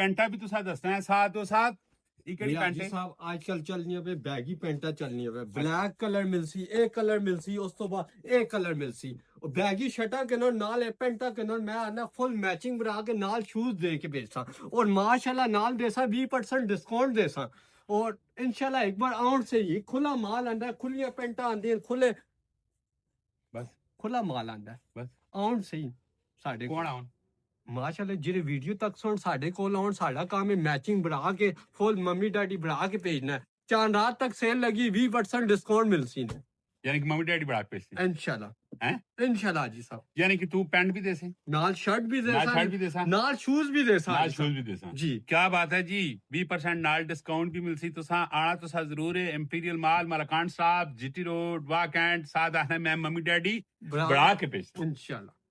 ਪੈਂਟਾਂ ਵੀ ਤੁਸੀਂ ਦੱਸਣਾ ਸਾਥ ਤੋਂ ਸਾਥ ਇਹ ਕਿਹੜੀ ਪੈਂਟ ਜੀ ਹੈ ਸਾਹਿਬ ਅੱਜ ਕੱਲ ਚੱਲਣੀਆਂ ਵੇ ਬੈਗੀ ਪੈਂਟਾਂ ਚੱਲਣੀਆਂ ਵੇ ਬਲੈਕ ਕਲਰ ਮਿਲ ਸੀ ਇਹ ਕਲਰ ਮਿਲ ਸੀ ਉਸ ਤੋਂ ਬਾਅਦ ਇਹ ਕਲਰ ਮਿਲ ਸੀ ਉਹ ਬੈਗੀ ਸ਼ਰਟਾਂ ਕੇ ਨਾਲ ਇਹ ਪੈਂਟਾਂ ਕੇ ਨਾਲ ਮੈਂ ਆਨਾ ਫੁੱਲ ਮੈਚਿੰਗ ਬਣਾ ਕੇ ਨਾਲ ਸ਼ੂਜ਼ ਦੇ ਕੇ ਭੇਜਸਾਂ ਔਰ ਮਾਸ਼ਾਅੱਲਾ ਨਾਲ ਦੇਸਾਂ 20% ਡਿਸਕਾਊਂਟ ਦੇਸਾਂ और इंशाल्लाह एक बार आउट से ही खुला माल आंदा खुलियां पेंटा आंदी खुले बस खुला माल आंदा बस आउट से ही साडे कौन आउन माशाल्लाह ਜਿਹੜੇ ਵੀਡੀਓ ਤੱਕ ਸੁਣ ਸਾਡੇ ਕੋਲ ਆਉਣ ਸਾਡਾ ਕੰਮ ਹੈ ਮੈਚਿੰਗ ਬਣਾ ਕੇ ਫੁੱਲ ਮੰਮੀ ਡੈਡੀ ਬਣਾ ਕੇ ਭੇਜਣਾ ਚਾਰ ਰਾਤ ਤੱਕ ਸੇਲ ਲੱਗੀ 20% ਡਿਸਕਾਊਂਟ ਮਿਲ ਸੀ ਨੇ यानी कि मम्मी डैडी बड़ा पेश इंशाल्लाह हैं इंशाल्लाह जी साहब यानी कि तू पैंट भी दे से ਨਾਲ ਸ਼ਰਟ ਵੀ ਦੇ नाल शर्ट भी दे सा ਨਾਲ ਸ਼ੂਜ਼ ਵੀ ਦੇ नाल शूज भी दे सा जी क्या बात है जी 20% नाल डिस्काउंट भी मिलसी तुसा आना तुसा जरूर है इंपीरियल माल मलकान साहब जीटी रोड वाकैंट साथ आना मैं मम्मी डैडी बड़ा के पेश इंशाल्लाह